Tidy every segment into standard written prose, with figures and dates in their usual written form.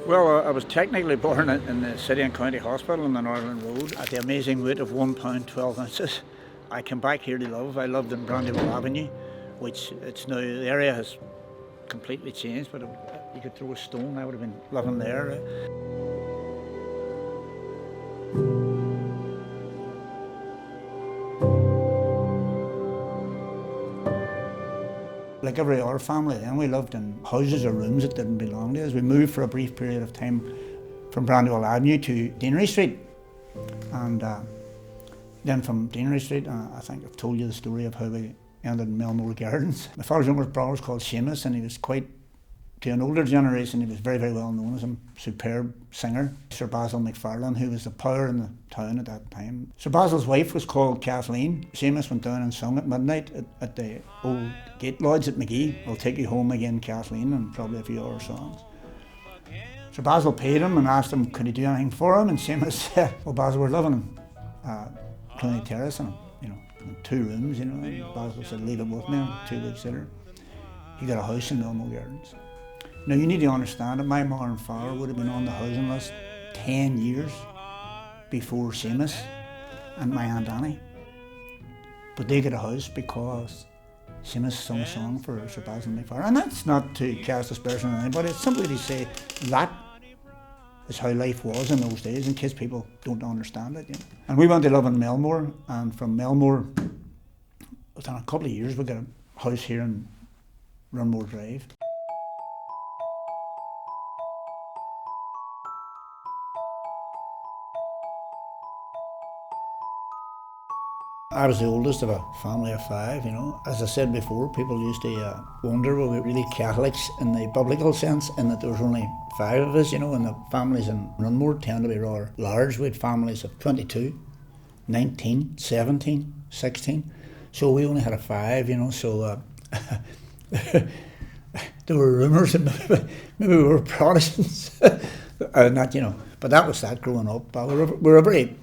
Well, I was technically born in the City and County Hospital on the Northern Road at the amazing weight of £1.12. I came back here to live. I lived in Brandywell Avenue, which it's now, the area has completely changed, but you could throw a stone, I would have been living there. Like every other family, then we lived in houses or rooms that didn't belong to us. We moved for a brief period of time from Brandywell Avenue to Deanery Street, and then from Deanery Street, I think I've told you the story of how we ended in Melmore Gardens. My father's younger brother was called Seamus, and he was quite, to an older generation, he was very, very well known as a superb singer. Sir Basil McFarlane, who was the power in the town at that time. Sir Basil's wife was called Kathleen. Seamus went down and sung at midnight at the old Gate Lodge at McGee. I'll take you home again, Kathleen, and probably a few other songs. Sir Basil paid him and asked him, could he do anything for him? And Seamus said, well, Basil, we're living in Clooney Terrace, and in 2 rooms, and Basil said, leave it with me. And 2 weeks later, he got a house in Melmore Gardens. Now, you need to understand that my mother and father would have been on the housing list 10 years before Seamus and my Aunt Annie. But they got a house because Seamus sung a song for Sir Basil McFarlane. And that's not to cast aspersion on anybody, it's simply to say that is how life was in those days, in case people don't understand it. And we went to live in Melmore, and from Melmore, within a couple of years, we got a house here in Runmore Drive. I was the oldest of a family of 5, As I said before, people used to wonder, were we really Catholics in the biblical sense, in that there was only 5 of us, and the families in Runmore tend to be rather large. We had families of 22, 19, 17, 16. So we only had a 5, so there were rumours that maybe we were Protestants. But that was that growing up. We're a very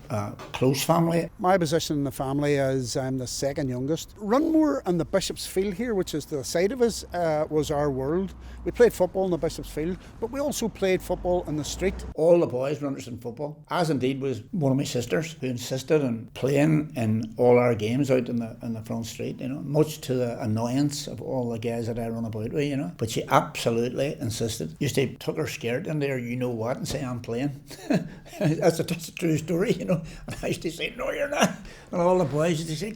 close family. My position in the family is I'm the second youngest. Runmore and the Bishop's Field here, which is to the side of us, was our world. We played football in the Bishop's Field, but we also played football in the street. All the boys were interested in football, as indeed was one of my sisters, who insisted on playing in all our games out in the front street, much to the annoyance of all the guys that I run about with, But she absolutely insisted. Used to took her skirt in there, and say, I'm playing. that's a true story, And I used to say, no, you're not. And all the boys used to say,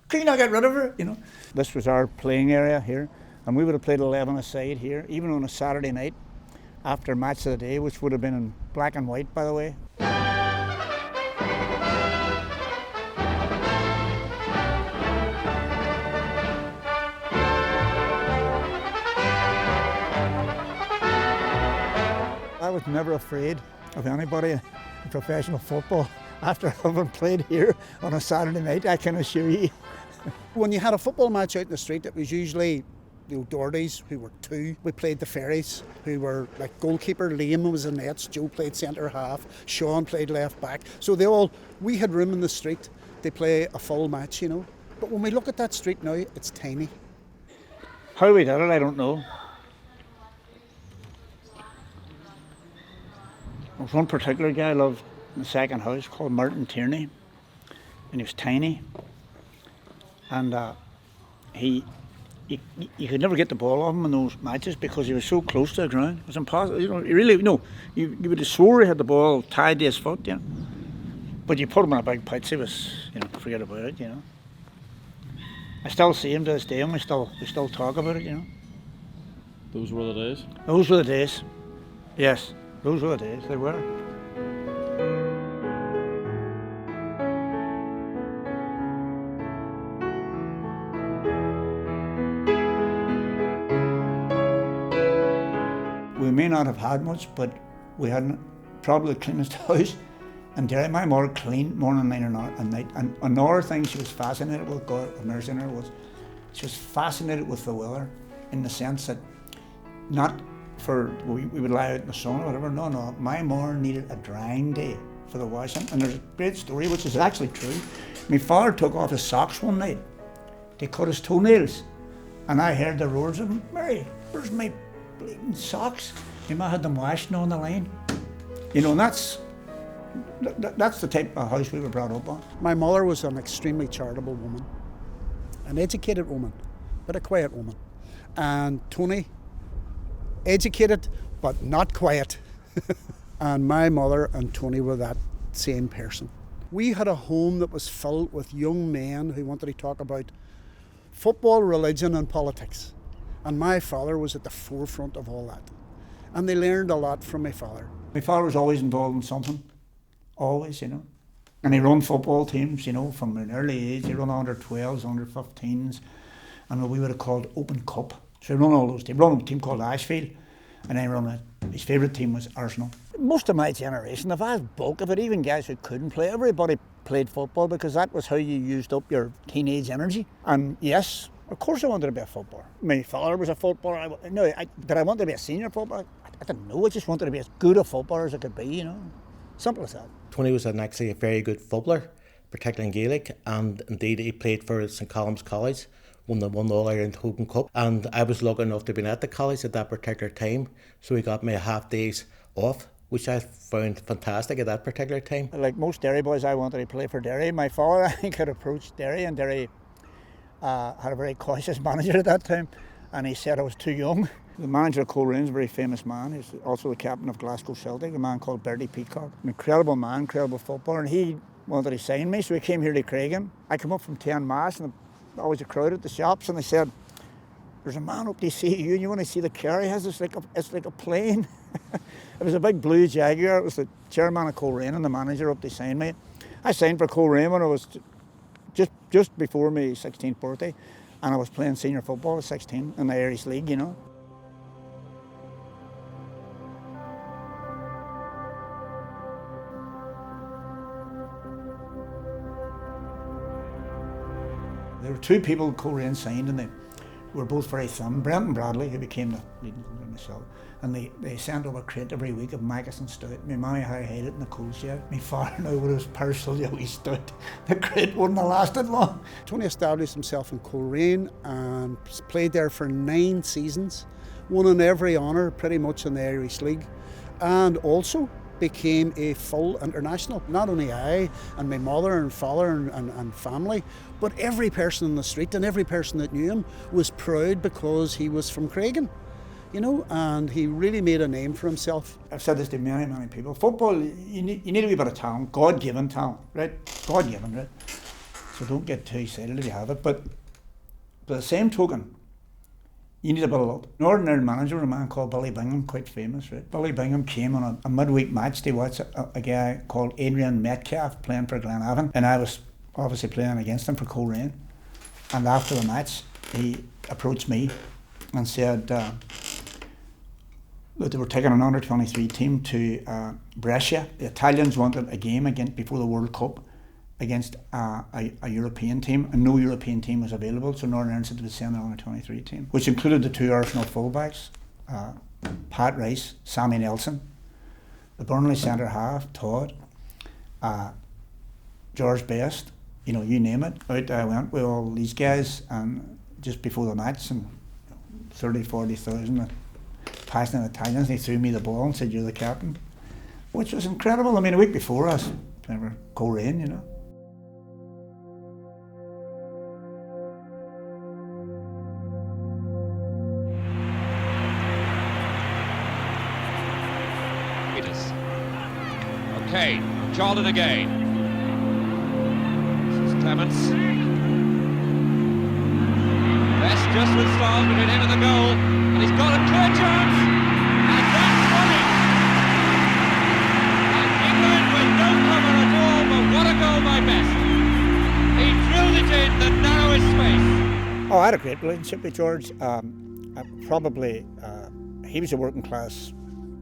can you not get rid of her, This was our playing area here, and we would have played 11 aside here, even on a Saturday night after match of the day, which would have been in black and white, by the way. I was never afraid of anybody in professional football after having played here on a Saturday night, I can assure you. When you had a football match out in the street, it was usually the O'Dohertys, who were 2. We played the Ferries, who were like goalkeeper. Liam was in nets, Joe played centre half, Sean played left back. So we had room in the street to play a full match, But when we look at that street now, it's tiny. How we did it, I don't know. There was one particular guy I loved in the second house called Martin Tierney, and he was tiny, and you could never get the ball off him in those matches because he was so close to the ground. It was impossible. You would have swore he had the ball tied to his foot, But you put him in a big pitch, he was, forget about it, I still see him to this day, and we still talk about it, Those were the days? Those were the days, yes. Those were the days, they were. We may not have had much, but we had probably the cleanest house in Derry. My mother cleaned morning, night and night. And another thing she was fascinated with, God have mercy on her, was she was fascinated with the weather, in the sense that we would lie out in the sun or whatever. No, my mother needed a drying day for the washing. And there's a great story, which is actually true. My father took off his socks one night to cut his toenails, and I heard the roars of, Mary, where's my bleeding socks? You might have them washing on the line. You know, and that's the type of house we were brought up on. My mother was an extremely charitable woman, an educated woman, but a quiet woman. And Tony, educated, but not quiet. And my mother and Tony were that same person. We had a home that was filled with young men who wanted to talk about football, religion and politics. And my father was at the forefront of all that. And they learned a lot from my father. My father was always involved in something, always, you know. And he run football teams, you know, from an early age. He run under 12s, under 15s, and what we would have called Open Cup. So he run all those teams. He run a team called Ashfield, and then his favourite team was Arsenal. Most of my generation, the vast bulk of it, even guys who couldn't play, everybody played football because that was how you used up your teenage energy. And yes, of course I wanted to be a footballer. My father was a footballer. Did I want to be a senior footballer? I didn't know. I just wanted to be as good a footballer as I could be, you know. Simple as that. Tony was actually a very good footballer, particularly in Gaelic, and indeed he played for St Columb's College, won the All-Ireland Open Cup, and I was lucky enough to be at the college at that particular time, so he got me half days off, which I found fantastic at that particular time. Like most Derry boys, I wanted to play for Derry. My father, I think, had approached Derry, and Derry had a very cautious manager at that time, and he said I was too young. The manager of Coleraine, a very famous man, he's also the captain of Glasgow Celtic, a man called Bertie Peacock. An incredible man, incredible footballer, and he wanted to sign me, so he came here to Creggan. I came up from 10 Mass, and always a crowd at the shops, and they said, "There's a man up to see you, and you want to see the car he has? It's like a plane." It was a big blue Jaguar. It was the chairman of Coleraine and the manager up to sign me. I signed for Coleraine when I was just before my 16th birthday, and I was playing senior football at 16 in the Irish League, you know. There were two people Coleraine signed, and they were both very thin. Brent and Bradley, who became the leading myself, and they sent over a crate every week of Macasson stout. My mammy had to hide it in the coal shed. My father now with his parcel of wee stout. The crate wouldn't have lasted long. Tony established himself in Coleraine and played there for 9 seasons, won in every honour pretty much in the Irish League, and also became a full international. Not only I and my mother and father and family, but every person in the street and every person that knew him was proud because he was from Creggan, you know, and he really made a name for himself. I've said this to many, many people. Football, you need a wee bit of talent, God-given talent, right? God-given, right? So don't get too excited if you have it, but by the same token, you need a bit of luck. An ordinary manager, a man called Billy Bingham, quite famous, right? Billy Bingham came on a midweek match to watch a guy called Adrian Metcalf playing for Glenavon, and I was obviously playing against him for Coleraine. And after the match, he approached me and said that they were taking an under-23 team to Brescia. The Italians wanted a game before the World Cup against a European team, and no European team was available, so Northern Ireland said they would send their under-23 team, which included the 2 Arsenal fullbacks, Pat Rice, Sammy Nelson, the Burnley centre half, Todd, George Best, you know, you name it. Out I went with all these guys, and just before the match, and 30,000-40,000 passionate Italians, they threw me the ball and said, "You're the captain," which was incredible. I mean, a week before us, remember Coleraine, you know. Okay, Charlton again. This is Clements. Best just with Starr between him and the goal, and he's got a clear chance, and that's funny. And England with no cover at all, but what a goal by Best. He drilled it in the narrowest space. Oh, I had a great relationship with George. He was a working class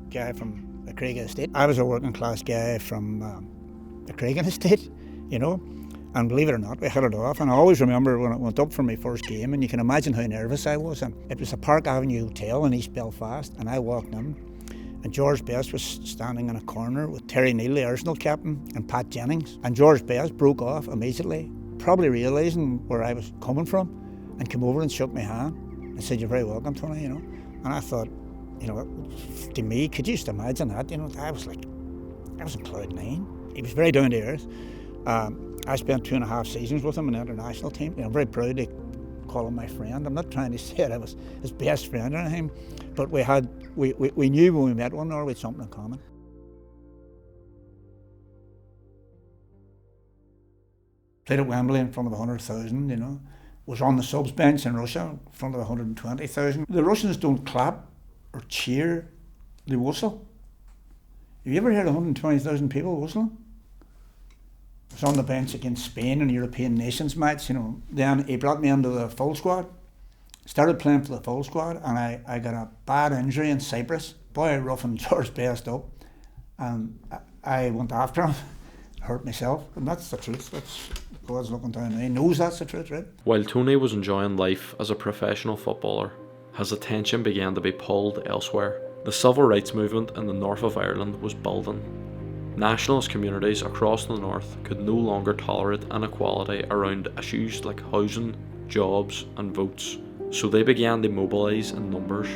guy from the Creggan estate. I was a working class guy from the Creggan estate, you know, and believe it or not, we hit it off. And I always remember when I went up for my first game, and you can imagine how nervous I was. And it was a Park Avenue hotel in East Belfast, and I walked in, and George Best was standing in a corner with Terry Neal, the Arsenal captain, and Pat Jennings. And George Best broke off immediately, probably realising where I was coming from, and came over and shook my hand and said, "You're very welcome, Tony," you know. And I thought, You know, to me, could you just imagine that? You know, I was in cloud nine. He was very down to earth. I spent 2.5 seasons with him in the international team. You know, I'm very proud to call him my friend. I'm not trying to say that I was his best friend or anything, but we knew when we met one another we had something in common. Played at Wembley in front of 100,000, you know. Was on the subs bench in Russia in front of 120,000. The Russians don't clap or cheer, they whistle. Have you ever heard 120,000 people whistling? I was on the bench against Spain in a European Nations match, you know. Then he brought me into the full squad. Started playing for the full squad, and I got a bad injury in Cyprus. Boy, I roughened George Best up. And I went after him, hurt myself, and that's the truth. That's God's looking down. He knows that's the truth, right? While Tony was enjoying life as a professional footballer, his attention began to be pulled elsewhere. The civil rights movement in the north of Ireland was building. Nationalist communities across the north could no longer tolerate inequality around issues like housing, jobs and votes, so they began to mobilise in numbers,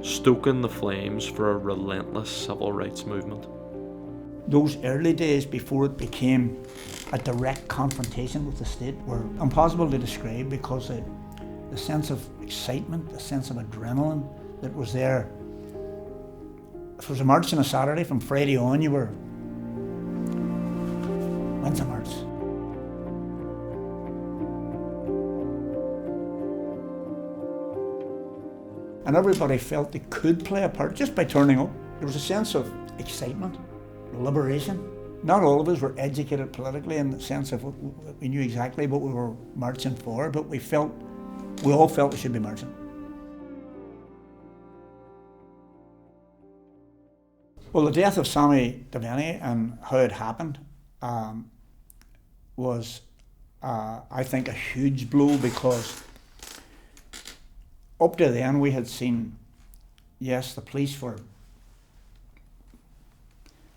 stoking the flames for a relentless civil rights movement. Those early days before it became a direct confrontation with the state were impossible to describe, because the sense of excitement, the sense of adrenaline that was there. If it was a march on a Saturday, from Friday on you were, when's the march? And everybody felt they could play a part just by turning up. There was a sense of excitement, liberation. Not all of us were educated politically in the sense of we knew exactly what we were marching for, but we all felt we should be marching. Well, the death of Sammy Devaney and how it happened was, I think, a huge blow, because up to then we had seen, yes, the police were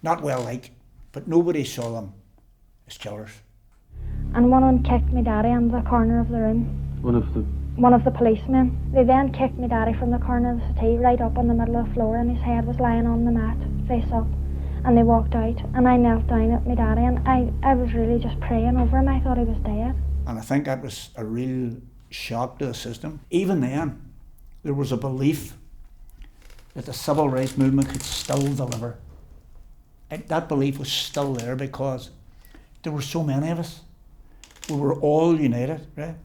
not well liked, but nobody saw them as killers. And one of them kicked my daddy in the corner of the room. One of the policemen. They then kicked my daddy from the corner of the settee right up on the middle of the floor, and his head was lying on the mat, face up. And they walked out, and I knelt down at my daddy, and I was really just praying over him. I thought he was dead. And I think that was a real shock to the system. Even then, there was a belief that the civil rights movement could still deliver. That belief was still there because there were so many of us. We were all united, right?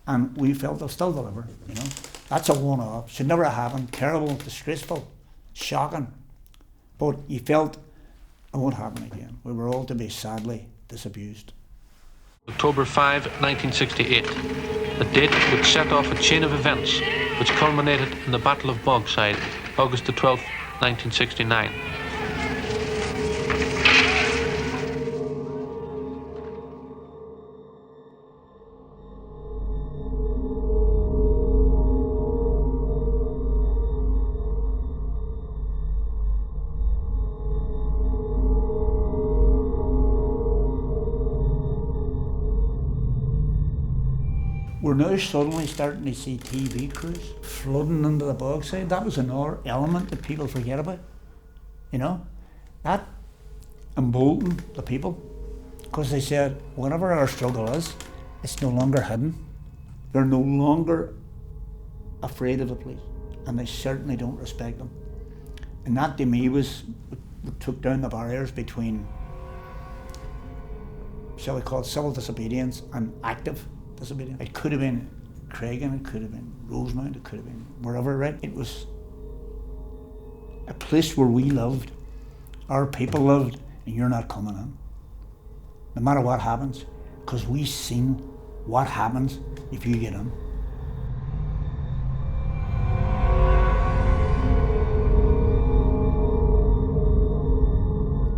And we felt they'll still deliver, you know. That's a one-off. Should never have happened. Terrible, disgraceful, shocking. But you felt it won't happen again. We were all to be sadly disabused. October 5, 1968, a date which set off a chain of events which culminated in the Battle of Bogside, August the 12th, 1969. We're now suddenly starting to see TV crews flooding into the Bogside. That was another element that people forget about, you know. That emboldened the people, because they said, whatever our struggle is, it's no longer hidden. They're no longer afraid of the police, and they certainly don't respect them. And that to me was what took down the barriers between, shall we call it, civil disobedience and active disobedience. It could have been Creggan, it could have been Rosemount, it could have been wherever, right? It was a place where we lived, our people lived, and you're not coming in. No matter what happens, because we've seen what happens if you get in.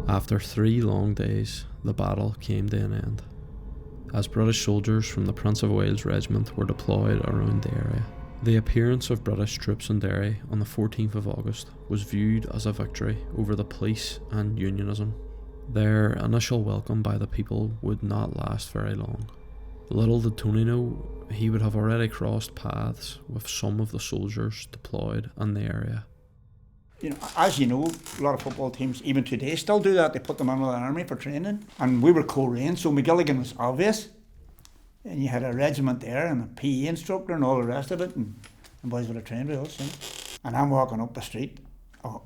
After 3 long days, the battle came to an end, as British soldiers from the Prince of Wales Regiment were deployed around the area. The appearance of British troops in Derry on the 14th of August was viewed as a victory over the police and unionism. Their initial welcome by the people would not last very long. Little did Tony know he would have already crossed paths with some of the soldiers deployed in the area. You know, as you know, a lot of football teams, even today, still do that. They put them under the army for training. And we were co-rein, so McGilligan was obvious. And you had a regiment there and a PE instructor and all the rest of it, and boys would have trained with us. You know. And I'm walking up the street,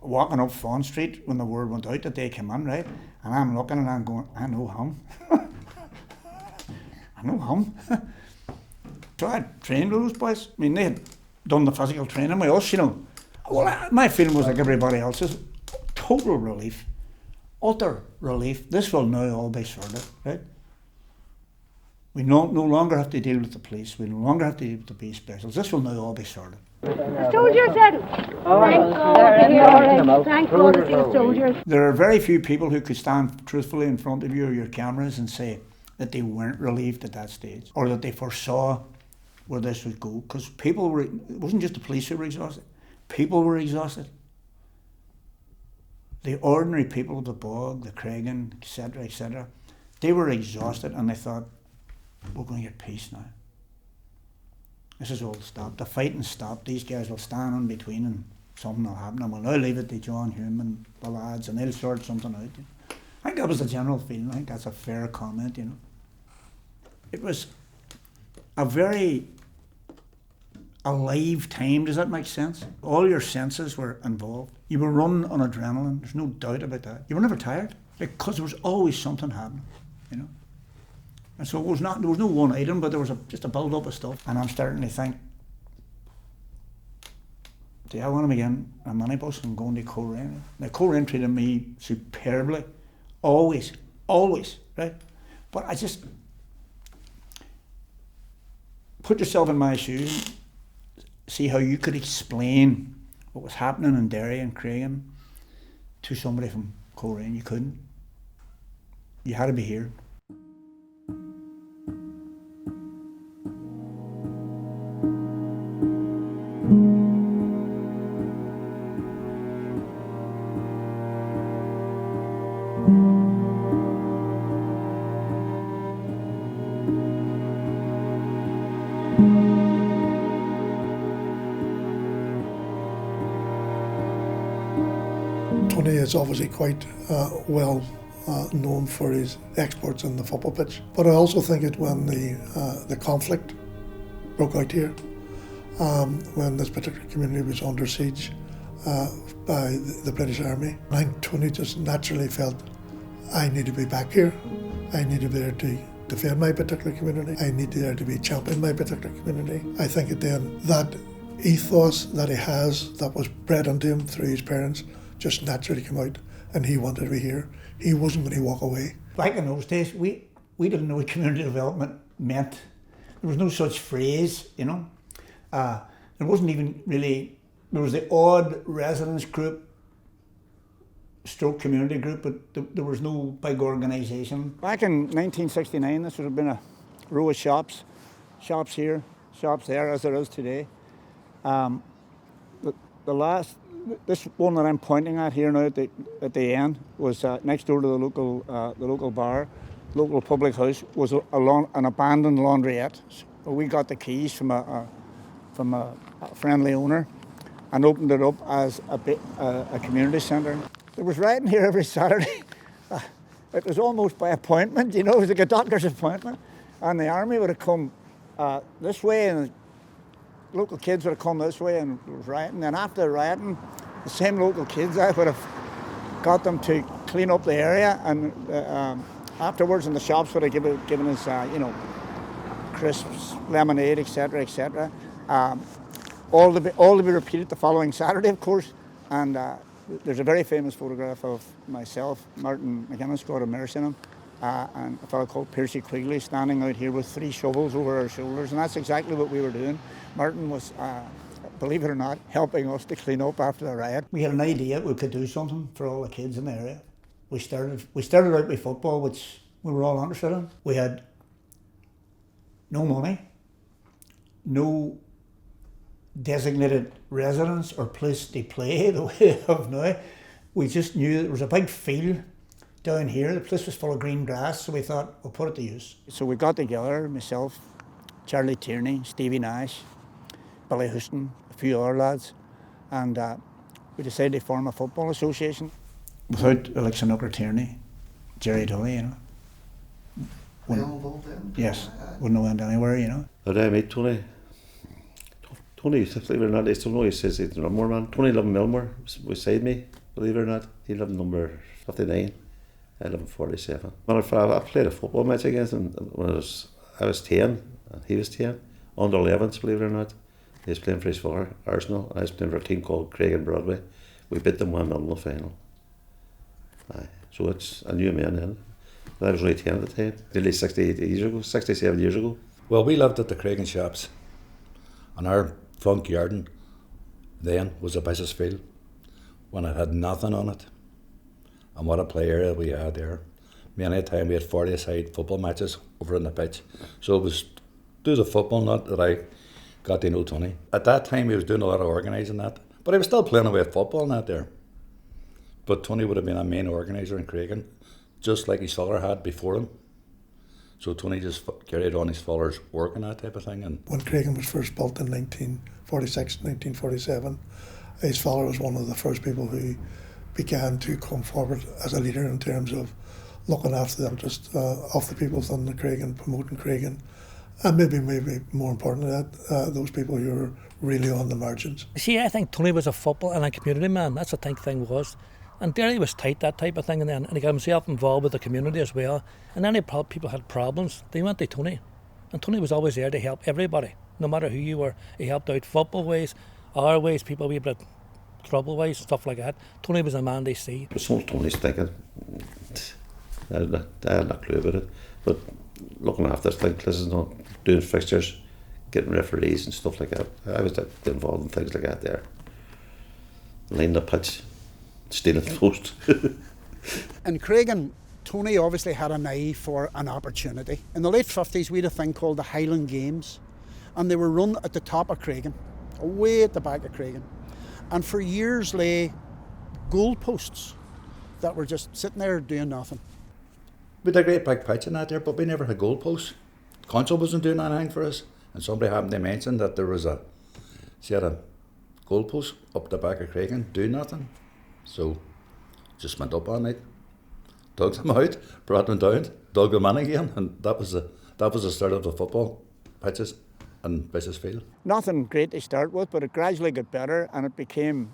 walking up Fawn Street when the word went out that they came in, right? And I'm looking and I'm going, I know him. I know him. So I trained with those boys. I mean, they had done the physical training with us, you know. Well, my feeling was like everybody else's, total relief, utter relief. This will now all be sorted, right? We no longer have to deal with the police. We no longer have to deal with the police specials. This will now all be sorted. The soldiers settled. Thank God, thank God to see the soldiers. There are very few people who could stand truthfully in front of you or your cameras and say that they weren't relieved at that stage, or that they foresaw where this would go. Because people were, it wasn't just the police who were exhausted. People were exhausted. The ordinary people of the Bog, the Creggan, etc., they were exhausted, and they thought, we're going to get peace now. This is all stopped. The fighting stopped. These guys will stand in between and something will happen. And we'll now leave it to John Hume and the lads, and they'll sort something out. I think that was the general feeling. I think that's a fair comment, you know. It was a very alive time, does that make sense? All your senses were involved. You were running on adrenaline, there's no doubt about that. You were never tired, because there was always something happening, you know. And so there was no one item, but there was just a build up of stuff. And I'm starting to think, do I want to begin a minibus and going to co-rein? Now, co-rein treated me superbly, always, right? But I just, put yourself in my shoes, see how you could explain what was happening in Derry and Creggan to somebody from co-rein. You couldn't. You had to be here. Tony is obviously quite well known for his exports on the football pitch, but I also think it when the conflict broke out here, when this particular community was under siege by the British Army. I think Tony just naturally felt, I need to be back here. I need to be there to defend my particular community. I need there to be champion my particular community. I think then that ethos that he has, that was bred into him through his parents, just naturally came out, and he wanted to be here. He wasn't going to walk away. Back in those days, we didn't know what community development meant. There was no such phrase, you know. There wasn't even really, there was the odd residence group, stroke community group, but there was no big organisation. Back in 1969, this would have been a row of shops here, shops there, as there is today. This one that I'm pointing at here now at the end was next door to the local bar, local public house, was an abandoned laundrette. So we got the keys from a friendly owner and opened it up as a community centre. There was rioting here every Saturday. It was almost by appointment, you know, it was like a doctor's appointment. And the army would have come this way, and local kids would have come this way, and there was rioting. And after the rioting, the same local kids, I would have got them to clean up the area, and afterwards in the shops would have given us, you know, crisps, lemonade, etc. All to be repeated the following Saturday, of course. And there's a very famous photograph of myself, Martin McGuinness, God have mercy on him, and a fellow called Percy Quigley standing out here with 3 shovels over our shoulders, and that's exactly what we were doing. Martin was, believe it or not, helping us to clean up after the riot. We had an idea we could do something for all the kids in the area. We started out with football, which we were all interested in. We had no money, no designated residence or place to play the way they have now. We just knew there was a big field down here. The place was full of green grass, so we thought we'll put it to use. So we got together, myself, Charlie Tierney, Stevie Nash, Billy Houston, a few other lads, and we decided to form a football association without like Snooker Tierney, Jerry Tully, you know. Yes, wouldn't have went anywhere, you know. How did I meet Tony? Tony, believe it or not, I still know he says he's the number man. Tony lived in Milmore beside me, believe it or not. He lived in number 59, I lived in 47. I played a football match against him when I was 10 and he was 10. Under 11s, believe it or not. He was playing for his father, Arsenal, and I was playing for a team called Creggan Broadway. We beat them 1-0 in the final. Aye. So I knew a man then. I was only 10 at the time, nearly 67 years ago. Well, we lived at the Creggan shops, and our front garden then was a business field when it had nothing on it. And what a play area we had there. Many a time we had 40-a-side football matches over on the pitch. So it was through the football, not that I got to know Tony. At that time he was doing a lot of organising that, but I was still playing away at football and that there. But Tony would have been a main organiser in Creggan, just like his father had before him. So Tony just carried on his father's work and that type of thing. And when Creggan was first built in 1946, 1947, his father was one of the first people who began to come forward as a leader in terms of looking after the interest of the people within the Creggan, promoting Creggan, and maybe more importantly that, those people who were really on the margins. See, I think Tony was a football and a community man. That's what I think thing was. And Derry was tight, that type of thing, and then he got himself involved with the community as well. And any people had problems, they went to Tony. And Tony was always there to help everybody, no matter who you were. He helped out football ways, our ways, people we bit trouble ways, stuff like that. Tony was a man to see. It was all Tony's thinking. I had no clue about it. But looking after things, doing fixtures, getting referees and stuff like that. I was involved in things like that there. Lining the pitch, stealing the post. In Creggan, Tony obviously had an eye for an opportunity. In the late 50s, we had a thing called the Highland Games, and they were run at the top of Creggan, way at the back of Creggan. And for years lay goalposts that were just sitting there doing nothing. We had a great big pitch in that there, but we never had goalposts. The council wasn't doing anything for us, and somebody happened to mention that there was a goalpost up the back of Creggan doing nothing. So just went up all night, dug them out, brought them down, dug them in again, and that was the start of the football pitches and business field. Nothing great to start with, but it gradually got better, and it became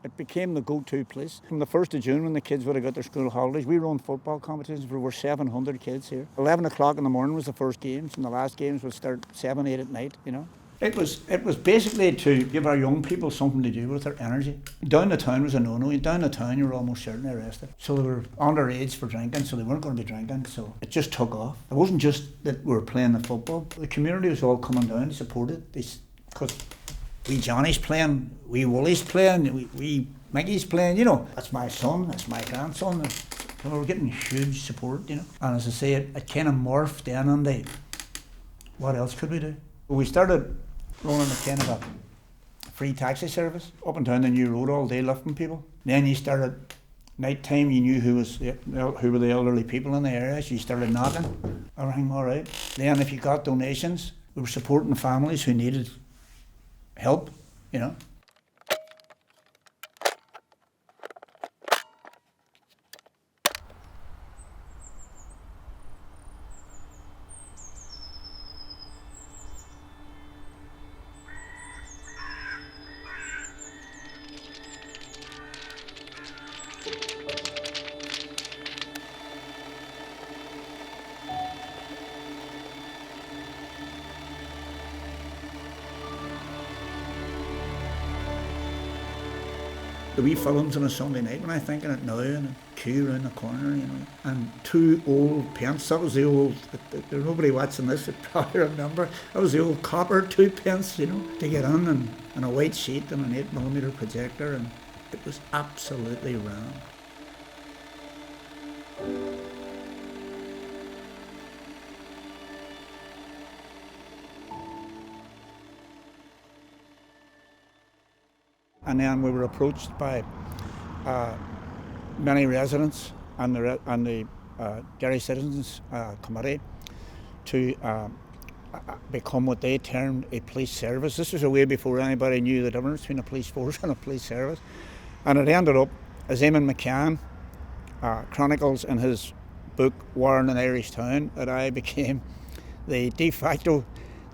the go-to place. From the 1st of June, when the kids would have got their school holidays, we run football competitions for over 700 kids here. 11 o'clock in the morning was the first games, and the last games would start 7, 8 at night, you know. It was basically to give our young people something to do with their energy. Down the town was a no-no. Down the town, you were almost certainly arrested. So they were underage for drinking, so they weren't going to be drinking. So it just took off. It wasn't just that we were playing the football. The community was all coming down to support it. Because wee Johnny's playing, wee Woolie's playing, wee Mickey's playing. You know, that's my son, that's my grandson. And we were getting huge support, you know. And as I say, it kind of morphed in on the, what else could we do? We started running a kind of a free taxi service up and down the new road all day, lifting people. Then you started, night time, you knew who were the elderly people in the area, so you started knocking, everything all right. Then if you got donations, we were supporting families who needed help, you know. The wee films on a Sunday night when I think of it now, and a queue around the corner, you know, and 2 old pence. That was the old, there's nobody watching this that probably remember, that was the old copper 2 pence, you know, to get in, and a white sheet and an 8mm projector, and it was absolutely round. And then we were approached by many residents and the Derry Citizens Committee to become what they termed a police service. This was a way before anybody knew the difference between a police force and a police service. And it ended up, as Eamon McCann chronicles in his book War in an Irish Town, that I became the de facto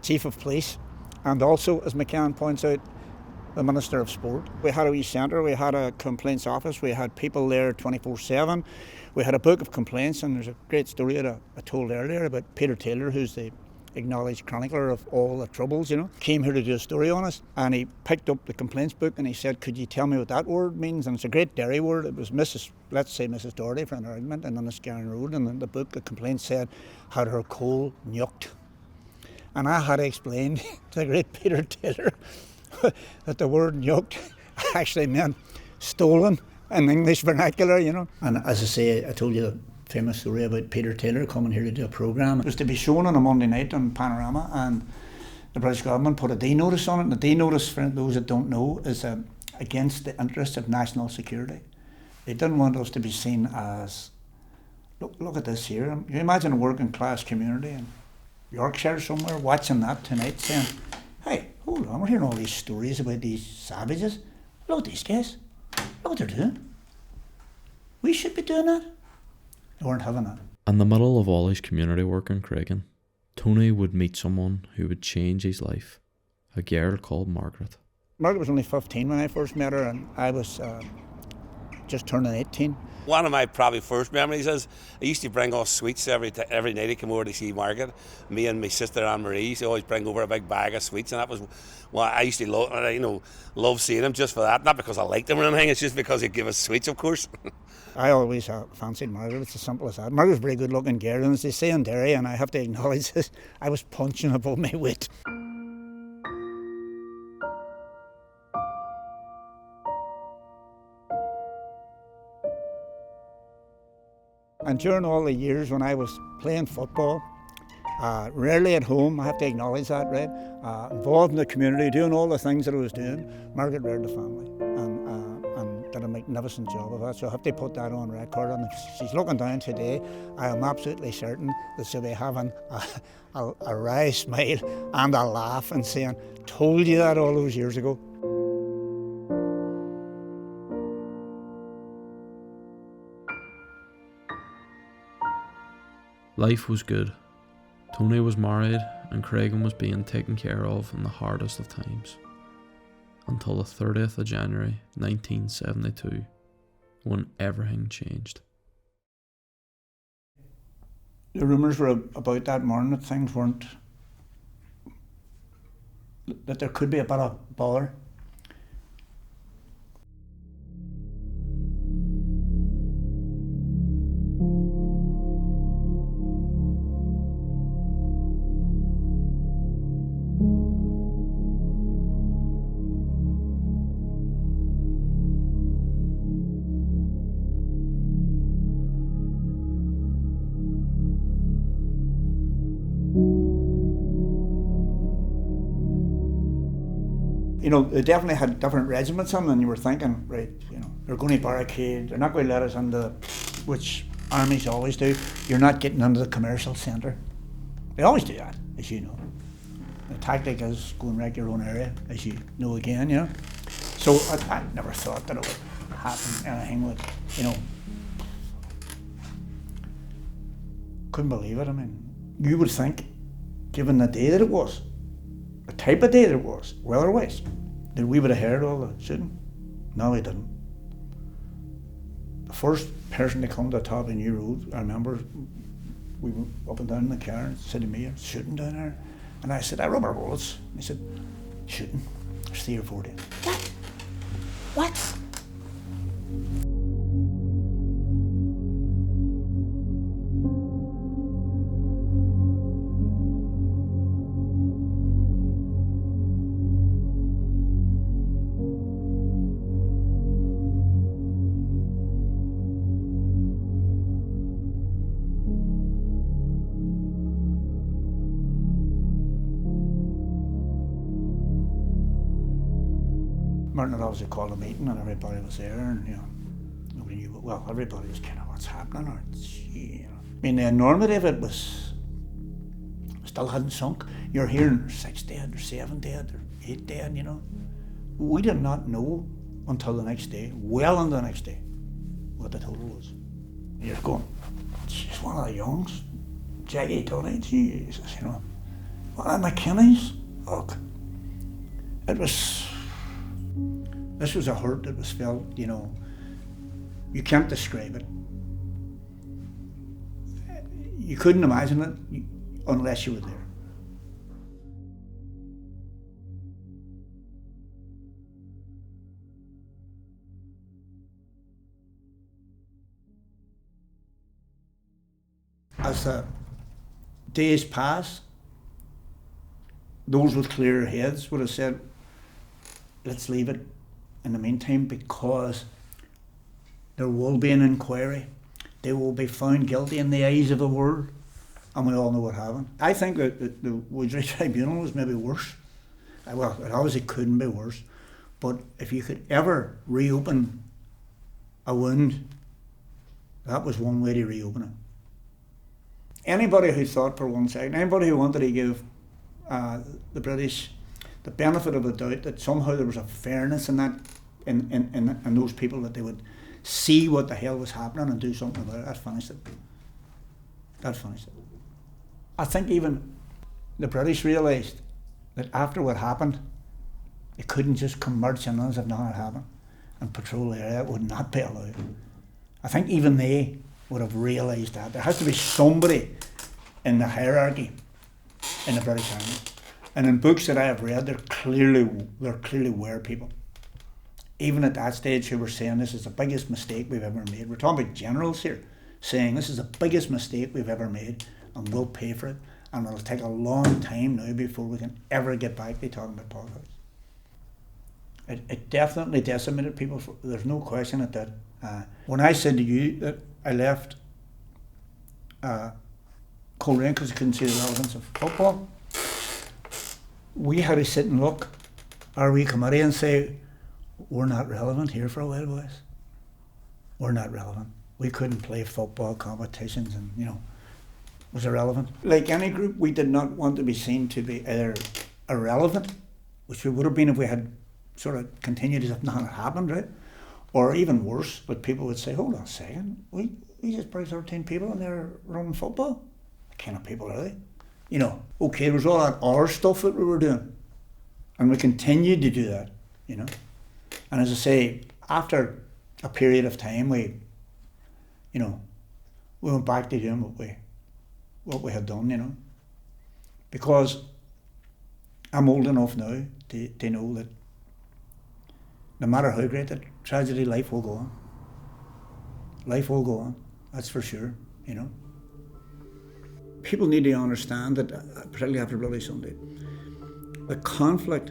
chief of police, and also, as McCann points out, the Minister of Sport. We had a wee centre, we had a complaints office, we had people there 24/7. We had a book of complaints, and there's a great story that I told earlier about Peter Taylor, who's the acknowledged chronicler of all the troubles, came here to do a story on us, and he picked up the complaints book and he said, could you tell me what that word means? And it's a great Derry word. It was let's say Mrs. Doherty for an argument in Enniscarn Road, and in the book the complaint said, had her coal nyucked. And I had to explain to the great Peter Taylor that the word nyucked actually meant stolen in English vernacular, And as I say, I told you the famous story about Peter Taylor coming here to do a programme. It was to be shown on a Monday night on Panorama, and the British government put a D notice on it. And the D notice, for those that don't know, is against the interests of national security. They didn't want us to be seen as, look at this here. You imagine a working class community in Yorkshire somewhere watching that tonight saying, hey, hold on, we're hearing all these stories about these savages. Look at these guys. Look what they're doing. We should be doing that. They weren't having that. In the middle of all his community work in Creggan, Tony would meet someone who would change his life, a girl called Margaret. Margaret was only 15 when I first met her, and I was just turning 18. One of my probably first memories is I used to bring us sweets every night I come over to see Margaret. Me and my sister Anne Marie used to always bring over a big bag of sweets, and that was I used to love seeing him just for that. Not because I liked him or anything, it's just because he'd give us sweets, of course. I always fancied Margaret. It's as simple as that. Margaret was a very good looking girl, and as they say in Derry, and I have to acknowledge this, I was punching above my weight. And during all the years when I was playing football, rarely at home, I have to acknowledge that, right? Involved in the community, doing all the things that I was doing, Margaret reared the family and did a magnificent job of that. So I have to put that on record. And if she's looking down today, I am absolutely certain that she'll be having a wry smile and a laugh and saying, told you that all those years ago. Life was good. Tony was married and Creggan was being taken care of in the hardest of times. Until the 30th of January 1972, when everything changed. The rumours were about that morning that things weren't, that there could be a bit of bother. They definitely had different regiments in, and you were thinking, right, they're going to barricade, they're not going to let us into, which armies always do, you're not getting into the commercial centre. They always do that, as you know. The tactic is go and wreck your own area, as you know again, So I never thought that it would happen, anything would, couldn't believe it. I mean, you would think, given the day that it was, the type of day that it was, weather-wise, that we would have heard all the shooting. No, we didn't. The first person to come to the top of New Road, I remember we were up and down in the car and said to me, shooting down there. And I said, rubber bullets. And he said, shooting. There's 3 or 4 days. What? Martin had obviously called a meeting and everybody was there, and nobody knew. Well, everybody was kind of what's happening, or I mean, the enormity of it still hadn't sunk. You're hearing 6 dead, or 7 dead, or 8 dead. We did not know until the next day, well into the next day, what the total was. And you're going, she's one of the youngs, Jackie Tony, Jesus, you know. One of McKinney's, look. This was a hurt that was felt, you know. You can't describe it. You couldn't imagine it unless you were there. As the days passed, those with clearer heads would have said, let's leave it in the meantime, because there will be an inquiry. They will be found guilty in the eyes of the world, and we all know what happened. I think that the Woodbury Tribunal was maybe worse. Well, it obviously couldn't be worse, but if you could ever reopen a wound, that was one way to reopen it. Anybody who thought for one second, anybody who wanted to give the British the benefit of the doubt that somehow there was a fairness in that, in those people, that they would see what the hell was happening and do something about it, that finished it. That finished it. I think even the British realised that after what happened, they couldn't just come marching in as if nothing had happened and patrol the area. It would not be allowed. I think even they would have realised that. There has to be somebody in the hierarchy in the British Army. And in books that I have read, there clearly were people, even at that stage, who were saying this is the biggest mistake we've ever made. We're talking about generals here, saying this is the biggest mistake we've ever made and we'll pay for it, and it'll take a long time now before we can ever get back to talking about politics. It definitely decimated people. There's no question at that. When I said to you that I left Coleraine because I couldn't see the relevance of football, we had to sit and look our wee committee and say, we're not relevant here for a while, boys. We're not relevant. We couldn't play football competitions, and, you know, was irrelevant. Like any group, we did not want to be seen to be either irrelevant, which we would have been if we had sort of continued as if nothing had happened, right? Or even worse, but people would say, hold on a second, we just brought 13 people and they're running football? What kind of people are they? You know, okay, there was all that other stuff that we were doing, and we continued to do that, you know. And as I say, after a period of time, we went back to doing what we had done, you know. Because I'm old enough now to know that no matter how great the tragedy, life will go on. Life will go on, that's for sure, you know. People need to understand that, particularly after Bloody Sunday, the conflict,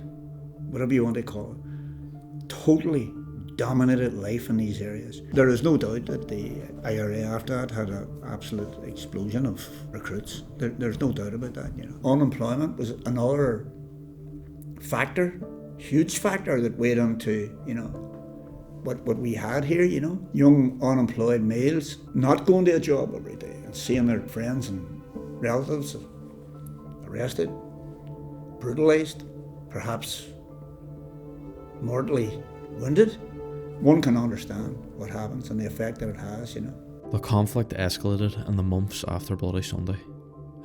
whatever you want to call it, totally dominated life in these areas. There is no doubt that the IRA after that had an absolute explosion of recruits. There's no doubt about that, you know. Unemployment was another factor, huge factor that weighed into, you know, what we had here, you know. Young unemployed males not going to a job every day and seeing their friends and relatives arrested, brutalised, perhaps mortally wounded. One can understand what happens and the effect that it has, you know. The conflict escalated in the months after Bloody Sunday.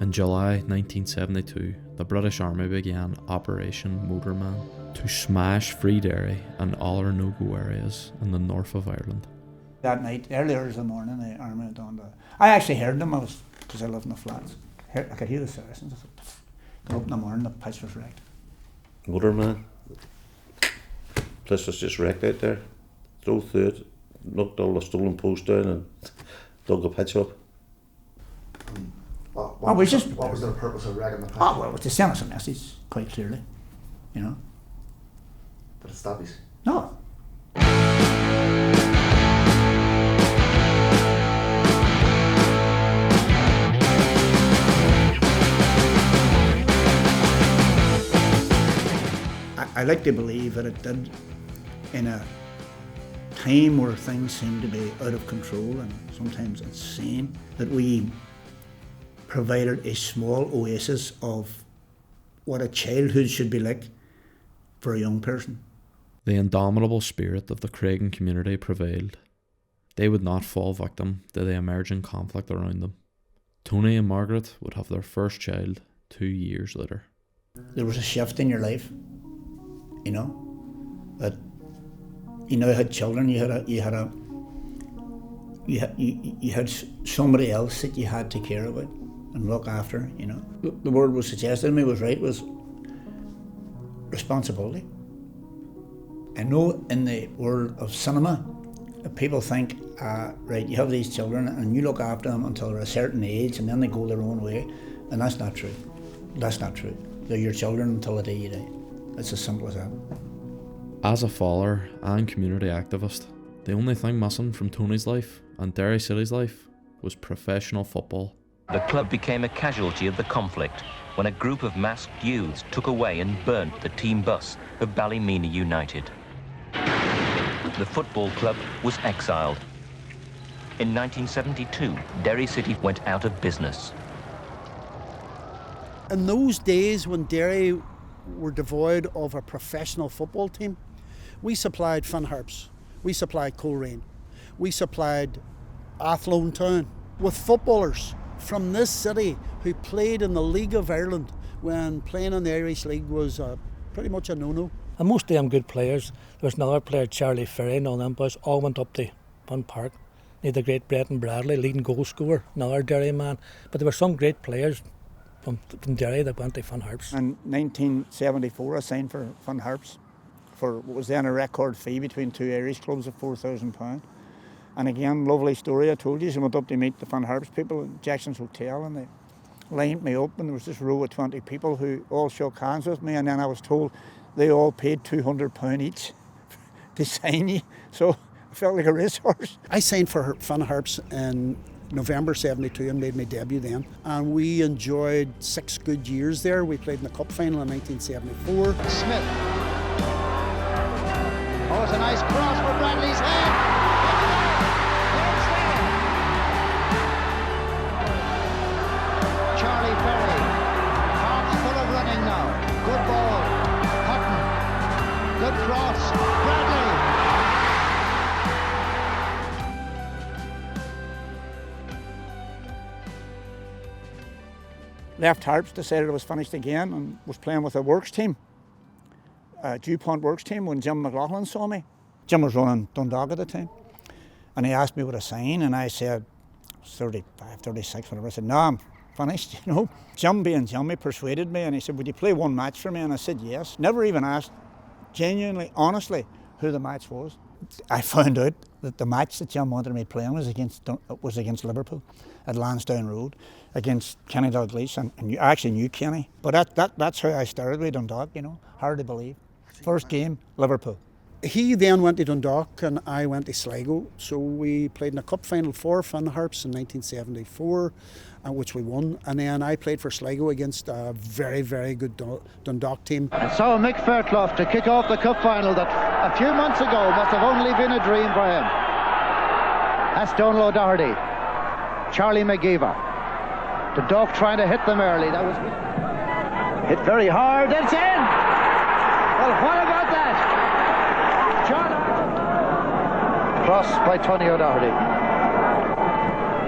In July 1972, the British Army began Operation Motorman to smash Free Derry and all our no-go areas in the north of Ireland. That night, early hours of the morning, the army went on to... I actually heard them, because I lived in the flats. I could hear the sirens. Got up in the morning, the pitch was wrecked. Motorman. Place was just wrecked out there. Drove through it, knocked all the stolen posts down and dug the pitch up. What was the purpose of wrecking the pitch? Oh, well, to send us a message, quite clearly, you know. Did it stop you? No. I like to believe that it did, in a time where things seemed to be out of control and sometimes insane, that we provided a small oasis of what a childhood should be like for a young person. The indomitable spirit of the Creggan community prevailed. They would not fall victim to the emerging conflict around them. Tony and Margaret would have their first child 2 years later. There was a shift in your life, you know, that you now had children, you had somebody else that you had to care about and look after, you know. The word was suggested to me was right, was responsibility. I know in the world of cinema, people think, right, you have these children and you look after them until they're a certain age and then they go their own way, and that's not true. That's not true. They're your children until the day you die. It's as simple as that. As a father and community activist, the only thing missing from Tony's life and Derry City's life was professional football. The club became a casualty of the conflict when a group of masked youths took away and burnt the team bus of Ballymena United. The football club was exiled. In 1972, Derry City went out of business. In those days when Derry were devoid of a professional football team, we supplied Finn Harps, we supplied Coleraine, we supplied Athlone Town with footballers from this city who played in the League of Ireland when playing in the Irish League was pretty much a no-no. And most of them good players. There was another player, Charlie Ferry, and all them boys all went up to Fun Park. They had the great Bretton Bradley, leading goal scorer, another Derry man. But there were some great players from Derry that went to Fun Harps. In 1974, I signed for Fun Harps for what was then a record fee between two Irish clubs of £4,000. And again, lovely story I told you. So I went up to meet the Fun Harps people at Jackson's Hotel, and they lined me up, and there was this row of 20 people who all shook hands with me, and then I was told they all paid £200 each to sign you. So I felt like a racehorse. I signed for Fun Harps in November 72 and made my debut then. And we enjoyed 6 good years there. We played in the cup final in 1974. Smith. Oh, it's a nice cross for Bradley's head. Charlie Ferry. Hearts full of running now. Good ball. Hutton. Good cross. Bradley. Left Harps, decided I was finished again and was playing with a works team, a DuPont works team, when Jim McLaughlin saw me. Jim was running Dundalk at the time, and he asked me what I signed, and I said 35, 36, whatever. I said, no, I'm finished, you know. Jim being Jim, he persuaded me, and he said, would you play one match for me? And I said yes. Never even asked, genuinely, honestly, who the match was. I found out that the match that Jim wanted me playing was against Liverpool at Lansdowne Road, against Kenny Dalglish, and I actually knew Kenny. But that's how I started with Dundalk, you know, hard to believe. First game, Liverpool. He then went to Dundalk and I went to Sligo, so we played in a cup final for Finn Harps in 1974, which we won, and then I played for Sligo against a very, very good Dundalk team. And so Mick Fairclough to kick off the cup final that a few months ago must have only been a dream for him. That's Donal O'Doherty, Charlie McGeever. Dundalk trying to hit them early. That was hit very hard. It's in. Well, what about that? Cross by Tony O'Doherty.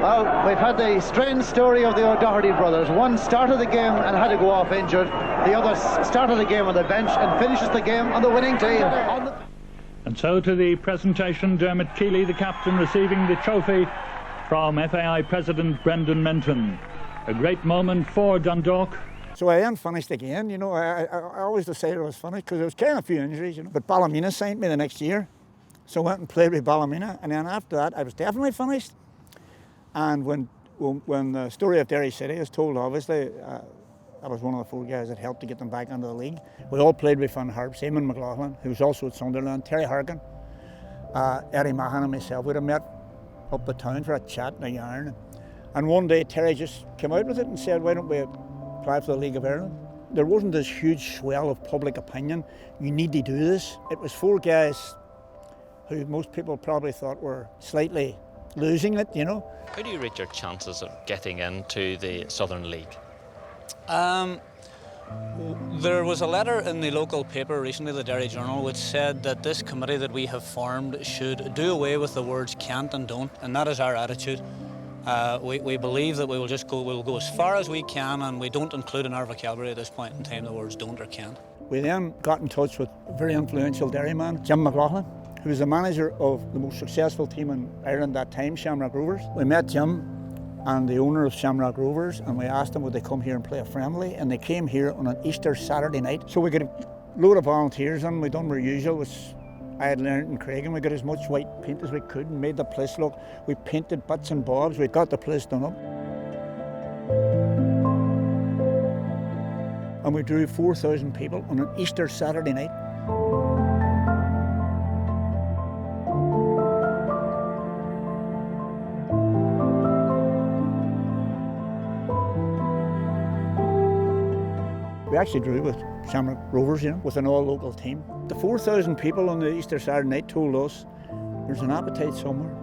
Well, we've had the strange story of the O'Doherty brothers. One started the game and had to go off injured. The other started the game on the bench and finishes the game on the winning team. And so to the presentation, Dermot Keeley, the captain, receiving the trophy from FAI President Brendan Menton. A great moment for Dundalk. So I then finished again, you know. I always decided I was finished because there was kind of a few injuries, you know. But Ballymena signed me the next year. So I went and played with Ballymena, and then after that I was definitely finished. And when the story of Derry City is told, obviously, I was one of the 4 guys that helped to get them back into the league. We all played with Finn Harps, Eamon McLaughlin, who was also at Sunderland, Terry Harkin, Eddie Mahan and myself. We'd have met up the town for a chat and a yarn. And one day Terry just came out with it and said, why don't we apply for the League of Ireland? There wasn't this huge swell of public opinion, you need to do this. It was 4 guys who most people probably thought were slightly losing it, you know. How do you rate your chances of getting into the Southern League? There was a letter in the local paper recently, the Derry Journal, which said that this committee that we have formed should do away with the words can't and don't, and that is our attitude. We believe that we'll go as far as we can, and we don't include in our vocabulary at this point in time the words don't or can't. We then got in touch with a very influential Derry man, Jim McLaughlin, who was the manager of the most successful team in Ireland at that time, Shamrock Rovers. We met Jim and the owner of Shamrock Rovers, and we asked them would they come here and play a friendly, and they came here on an Easter Saturday night. So we got a load of volunteers in. We done our usual, which I had learned in Creggan. We got as much white paint as we could and made the place look. We painted bits and bobs. We got the place done up. And we drew 4,000 people on an Easter Saturday night. We actually drew with Shamrock Rovers, with an all-local team. The 4,000 people on the Easter Saturday night told us there's an appetite somewhere.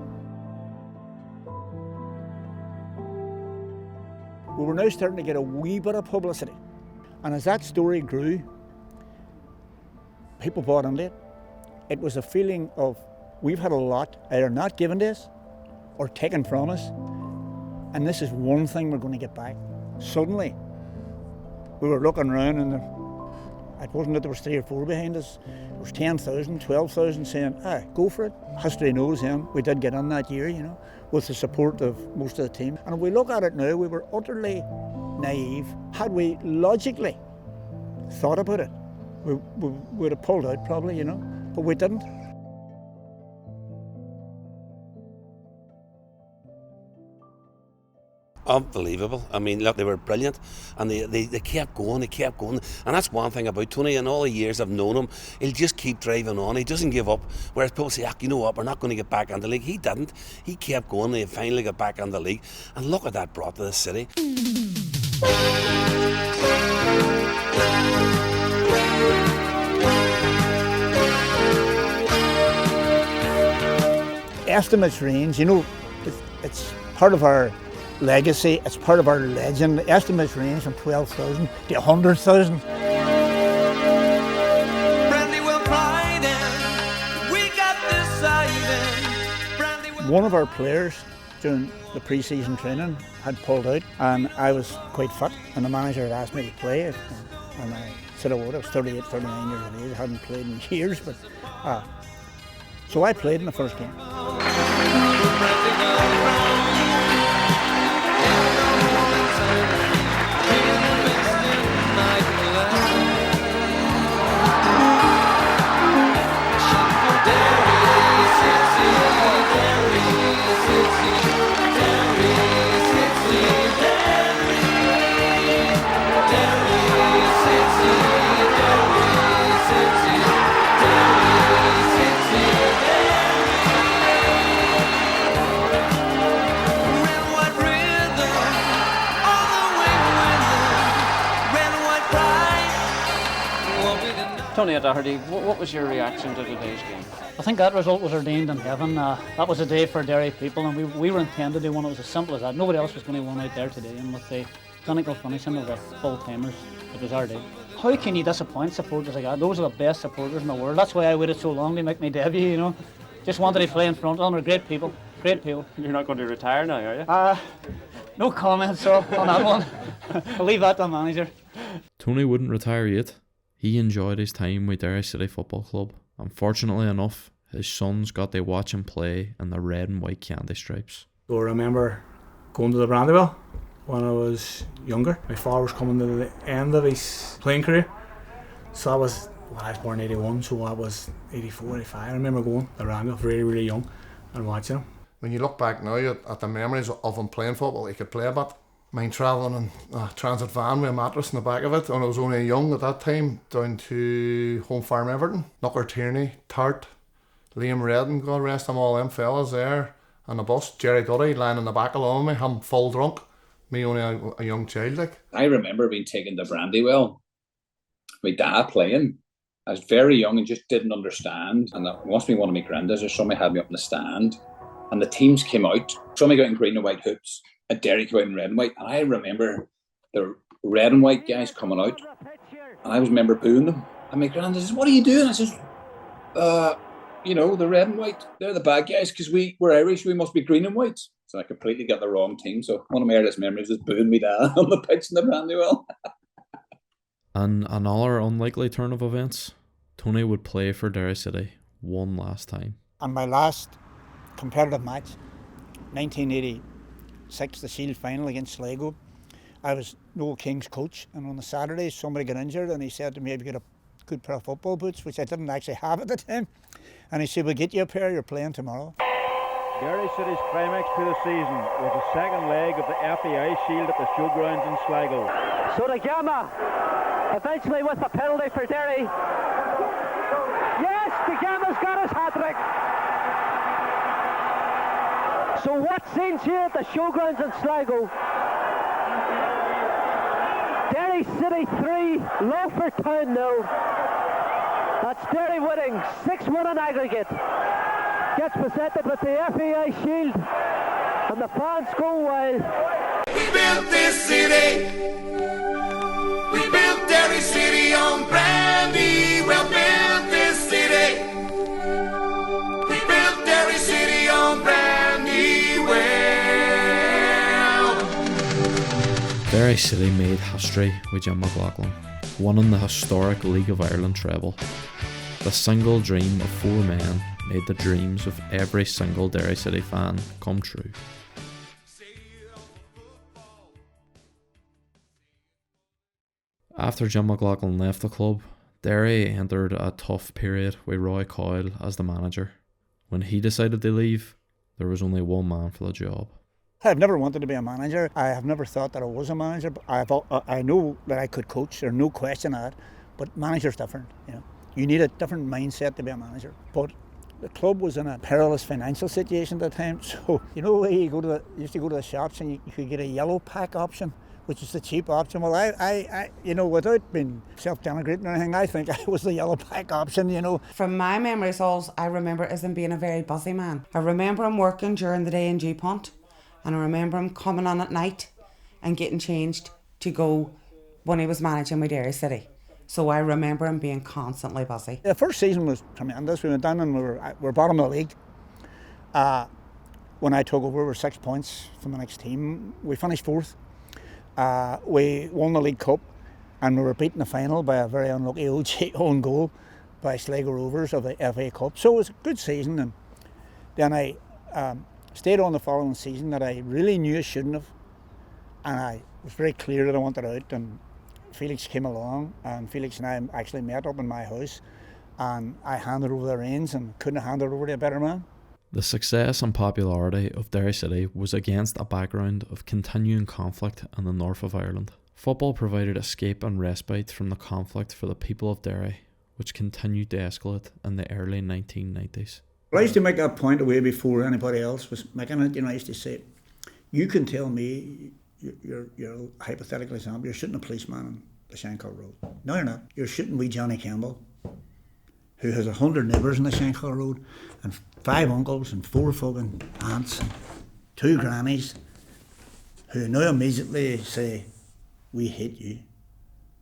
We were now starting to get a wee bit of publicity. And as that story grew, people bought into it. It was a feeling of we've had a lot either not given to us or taken from us, and this is one thing we're going to get back. Suddenly, we were looking around and it wasn't that there was 3 or 4 behind us. There was 10,000, 12,000 saying, go for it. History knows then. We did get in that year, with the support of most of the team. And if we look at it now, we were utterly naive. Had we logically thought about it, we would have pulled out probably, but we didn't. Unbelievable. I mean, look, they were brilliant, and they kept going, and that's one thing about Tony. In all the years I've known him, he'll just keep driving on. He doesn't give up. Whereas people say, you know what, we're not going to get back in the league. He didn't. He kept going, and he finally got back in the league. And look what that brought to the city. Estimates range, it's part of our legacy, it's part of our legend. Estimates range from 12,000 to 100,000. One of our players during the pre-season training had pulled out, and I was quite fit, and the manager had asked me to play it, and I said I would. I was 38, 39 years of age. I hadn't played in years, but so I played in the first game. Tony O'Doherty, what was your reaction to today's game? I think that result was ordained in heaven. That was a day for Derry people, and we were intended to do one that was as simple as that. Nobody else was going to win out there today, and with the clinical finishing of the full-timers, it was our day. How can you disappoint supporters like that? Those are the best supporters in the world. That's why I waited so long to make my debut, Just wanted to play in front of them. They're great people. Great people. You're not going to retire now, are you? No comments on that one. I'll leave that to the manager. Tony wouldn't retire yet. He enjoyed his time with Derry City Football Club. Unfortunately enough, his sons got to watch him play in the red and white candy stripes. So I remember going to the Brandywell when I was younger. My father was coming to the end of his playing career. So I was born in 81, so I was 84, 85. I remember going to the Brandywell really, really young and watching him. When you look back now at the memories of him playing football, he could play a bit. Mine travelling in a transit van with a mattress in the back of it, and I was only young at that time, down to Home Farm Everton, Knucker Tierney, Tart, Liam Redden, God rest them all, them fellas there on the bus, Jerry Duddy lying in the back along me, him full drunk, me only a young child like. I remember being taken to Brandywell, my dad playing. I was very young and just didn't understand, and that must be one of my granddads or somebody had me up in the stand, and the teams came out, somebody got in green and white hoops, a Derry came out in red and white, and I remember the red and white guys coming out And I was remember booing them. And my granddad says, "What are you doing?" I says, you know, the red and white, they're the bad guys because we're Irish, we must be green and white. So I completely got the wrong team. So one of my earliest memories was booing me dad on the pitch in the Brandywell. And another unlikely turn of events, Tony would play for Derry City one last time. On my last competitive match, 1986, the Shield final against Sligo, I was Noel King's coach, and on the Saturday somebody got injured and he said to me, "Have you got a good pair of football boots?" Which I didn't actually have at the time. And he said, "We'll get you a pair, you're playing tomorrow." Derry City's climax to the season was the second leg of the FAI Shield at the showgrounds in Sligo. So the Gamma, eventually with the penalty for Derry. Yes, the Gamma's got his hat-trick. So what scenes here at the showgrounds in Sligo? Derry City 3, Longford Town 0. That's Derry winning 6-1 in aggregate. Gets presented with the FAI Shield, and the fans go wild. We built this city. We built Derry City on Brandywell. Built this city. We built Derry City on Brandywell. Derry City made history with Jim McLaughlin, winning the historic League of Ireland treble. The single dream of four men made the dreams of every single Derry City fan come true. After Jim McLaughlin left the club, Derry entered a tough period with Roy Coyle as the manager. When he decided to leave, there was only one man for the job. I've never wanted to be a manager. I have never thought that I was a manager. But I know that I could coach, there's no question of that, but manager's different, you know. You need a different mindset to be a manager. But the club was in a perilous financial situation at the time, so you know you used to go to the shops and you could get a yellow pack option, which is the cheap option. Well, I you know, without being self-denigrating or anything, I think I was the yellow pack option, you know. From my memories, all I remember is him being a very busy man. I remember him working during the day in Dupont, and I remember him coming on at night and getting changed to go when he was managing with Derry City. So I remember him being constantly busy. The first season was tremendous. We went down and we were bottom of the league. When I took over, we were 6 points from the next team. We finished fourth. We won the League Cup and we were beaten in the final by a very unlucky own goal by Sligo Rovers of the FA Cup. So it was a good season. And then I stayed on the following season that I really knew I shouldn't have. And I was very clear that I wanted out. And Felix came along, and Felix and I actually met up in my house, and I handed over the reins and couldn't have handed over to a better man. The success and popularity of Derry City was against a background of continuing conflict in the north of Ireland. Football provided escape and respite from the conflict for the people of Derry, which continued to escalate in the early 1990s. I used to make that point away before anybody else was making it. You know, I used to say, you can tell me, you're a hypothetical example, you're shooting a policeman on the Shankill Road. No, you're not. You're shooting wee Johnny Campbell, who has 100 neighbours on the Shankill Road, and 5 uncles and 4 fucking aunts and 2 grannies, who now immediately say, we hate you.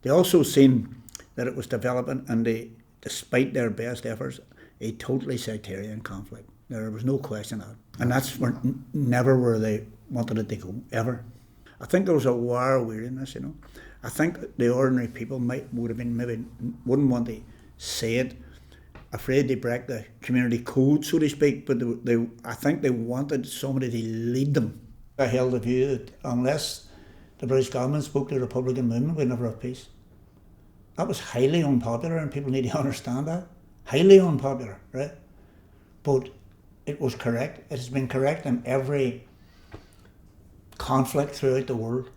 They also seen that it was developing, and despite their best efforts, a totally sectarian conflict. There was no question of it. And that's never where they wanted it to go, ever. I think there was a war of weariness, you know. I think the ordinary people would have been maybe wouldn't want to say it, afraid to break the community code, so to speak, but I think they wanted somebody to lead them. I held the view that unless the British government spoke to the Republican movement, we'd never have peace. That was highly unpopular, and people need to understand that. Highly unpopular, right? But it was correct. It has been correct in every conflict throughout the world,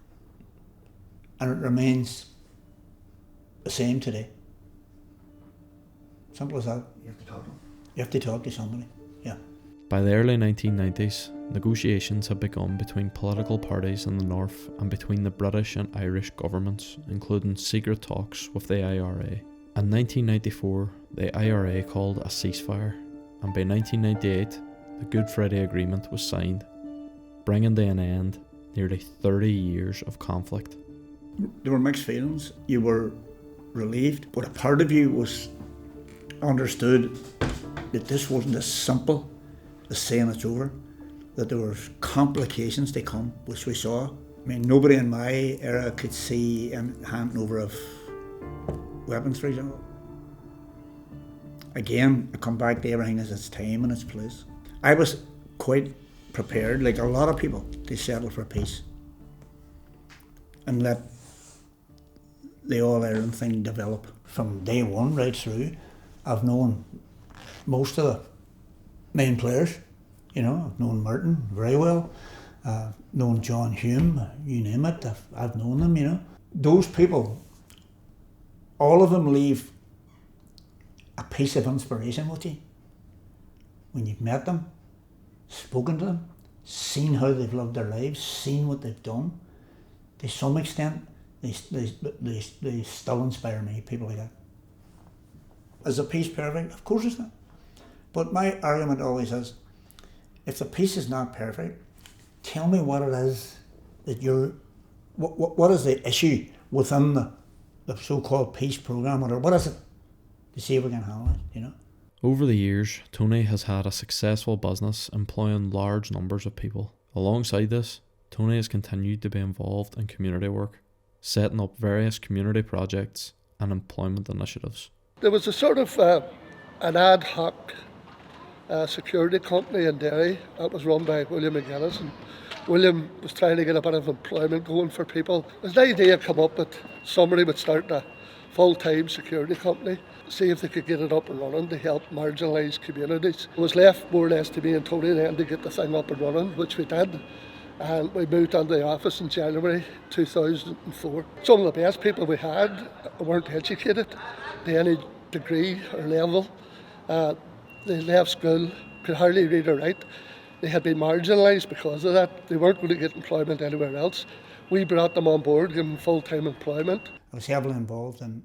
and it remains the same today. Simple as that. You have to talk to them. You have to talk to somebody, yeah. By the early 1990s, negotiations had begun between political parties in the north and between the British and Irish governments, including secret talks with the IRA. In 1994, the IRA called a ceasefire, and by 1998, the Good Friday Agreement was signed, bringing to an end nearly 30 years of conflict. There were mixed feelings. You were relieved, but a part of you was understood that this wasn't as simple as saying it's over, that there were complications to come, which we saw. I mean, nobody in my era could see a handing over of weapons, for example. Again, I come back to everything has its time and its place. I was quite prepared, like a lot of people, to settle for peace and let the All-Ireland thing develop. From day one right through, I've known most of the main players. You know, I've known Martin very well, known John Hume, you name it, I've known them, you know. Those people, all of them leave a piece of inspiration with you. When you've met them, spoken to them, seen how they've lived their lives, seen what they've done, to some extent, they still inspire me, people like that. Is the peace perfect? Of course it's not. But my argument always is, if the peace is not perfect, tell me what it is that you're, what is the issue within the so-called peace programme, or what is it, to see if we can handle it, you know? Over the years, Tony has had a successful business employing large numbers of people. Alongside this, Tony has continued to be involved in community work, setting up various community projects and employment initiatives. There was a sort of an ad hoc security company in Derry that was run by William McGuinness, and William was trying to get a bit of employment going for people. His idea come up that somebody would start a full-time security company, see if they could get it up and running to help marginalised communities. It was left more or less to me and Tony then to get the thing up and running, which we did. And we moved into the office in January 2004. Some of the best people we had weren't educated to any degree or level. They left school, could hardly read or write. They had been marginalised because of that. They weren't going to get employment anywhere else. We brought them on board, gave them full-time employment. I was heavily involved in,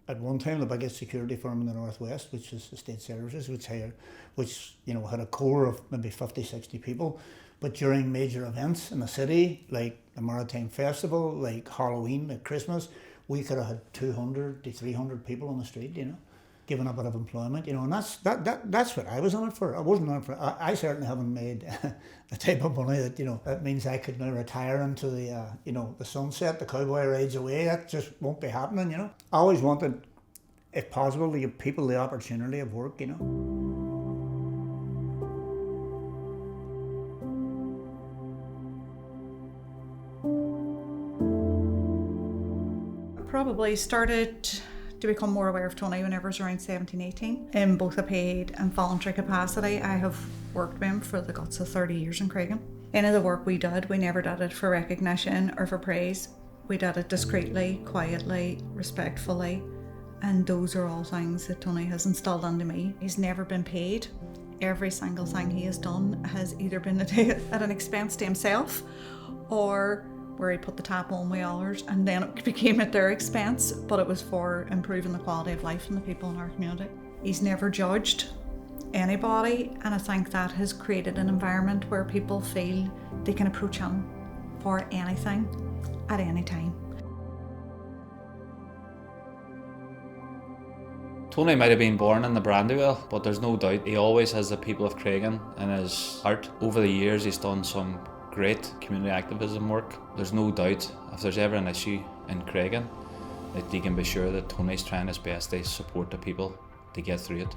at one time, the biggest security firm in the Northwest, which is the State Services, which you know, had a core of maybe 50, 60 people. But during major events in the city, like the Maritime Festival, like Halloween, like Christmas, we could have had 200 to 300 people on the street, you know, giving a bit of employment, you know, and that's what I was on it for. I wasn't on it for, I certainly haven't made the type of money that, you know, that means I could now retire into the, you know, the sunset, the cowboy rides away. That just won't be happening, you know. I always wanted, if possible, to give people the opportunity of work, you know. Probably started to become more aware of Tony whenever I was around 17, 18. In both a paid and voluntary capacity, I have worked with him for the guts of 30 years in Creggan. Any of the work we did, we never did it for recognition or for praise. We did it discreetly, quietly, respectfully, and those are all things that Tony has instilled into me. He's never been paid. Every single thing he has done has either been at an expense to himself, or where he put the tap on with others, and then it became at their expense, but it was for improving the quality of life in the people in our community. He's never judged anybody, and I think that has created an environment where people feel they can approach him for anything at any time. Tony might have been born in the Brandywell, but there's no doubt he always has the people of Creggan in his heart. Over the years he's done some great community activism work. There's no doubt if there's ever an issue in Creggan that you can be sure that Tony's trying his best to support the people to get through it.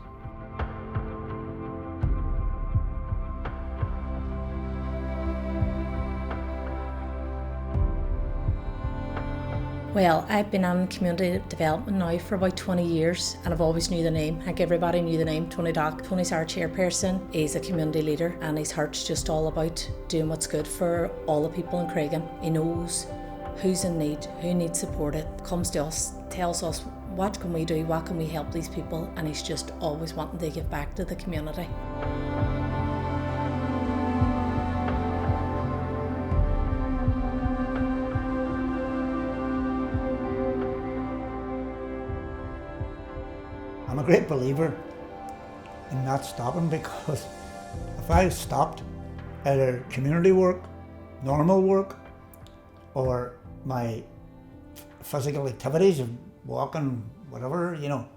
Well, I've been in community development now for about 20 years and I've always knew the name. I think everybody knew the name, Tony Dock. Tony's our chairperson, he's a community leader and his heart's just all about doing what's good for all the people in Creggan. He knows who's in need, who needs supported, comes to us, tells us what can we do, what can we help these people, and he's just always wanting to give back to the community. I'm a great believer in not stopping, because if I stopped either community work, normal work, or my physical activities of walking, whatever, you know.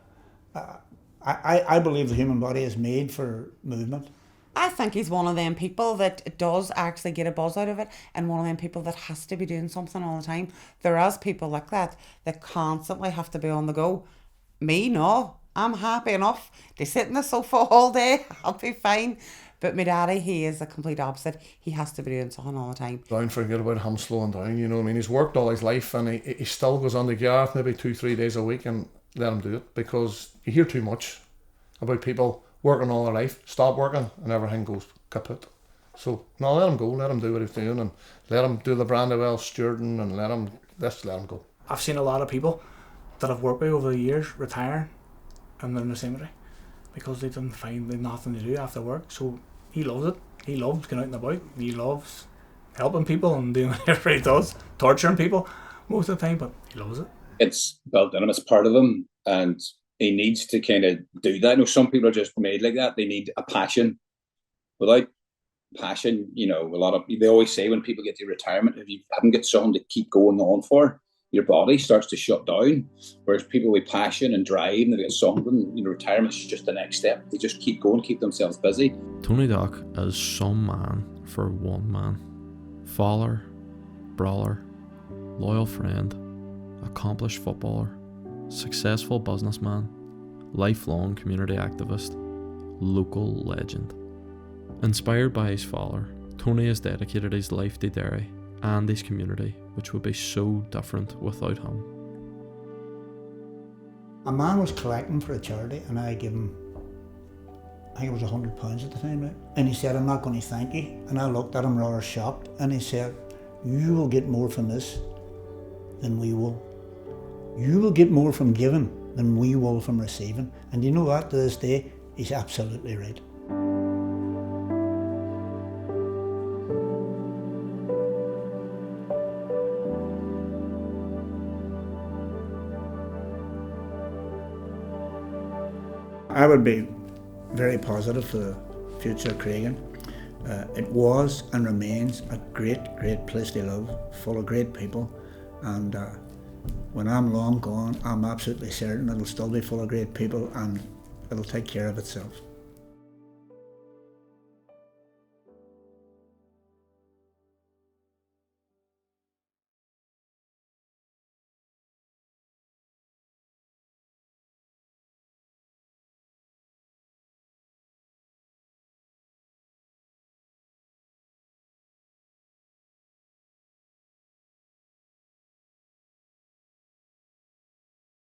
I believe the human body is made for movement. I think he's one of them people that does actually get a buzz out of it, and one of them people that has to be doing something all the time. There is people like that constantly have to be on the go. Me, no. I'm happy enough to sit in the sofa all day. I'll be fine. But my daddy, he is the complete opposite. He has to be doing something all the time. Don't forget about him slowing down, you know what I mean? He's worked all his life and he still goes on the garth maybe 2-3 days a week, and let him do it, because you hear too much about people working all their life, stop working and everything goes kaput. So no, let him go, let him do what he's doing, and let him do the Brandywell stewarding, and let him go. I've seen a lot of people that I've worked with over the years retire and they're in the cemetery because they didn't find they had nothing to do after work. So he loves it. He loves going out and about. He loves helping people and doing whatever he does, torturing people most of the time, but he loves it. It's built in him, it's part of him, and he needs to kind of do that. You know, some people are just made like that. They need a passion. Without passion, you know, they always say when people get to retirement, if you haven't got something to keep going on for, your body starts to shut down. Whereas people with passion and drive, and they get something, you know, retirement's just the next step. They just keep going, keep themselves busy. Tony Dock is some man for one man. Father, brother, loyal friend, accomplished footballer, successful businessman, lifelong community activist, local legend. Inspired by his father, Tony has dedicated his life to Derry and his community, which would be so different without him. A man was collecting for a charity, and I gave him, I think it was £100 at the time, right? And he said, "I'm not going to thank you." And I looked at him rather shocked, and he said, "You will get more from this than we will. You will get more from giving than we will from receiving." And you know what, to this day, he's absolutely right. I would be very positive for the future of Creggan. It was and remains a great, great place to live, full of great people, and when I'm long gone, I'm absolutely certain it'll still be full of great people and it'll take care of itself.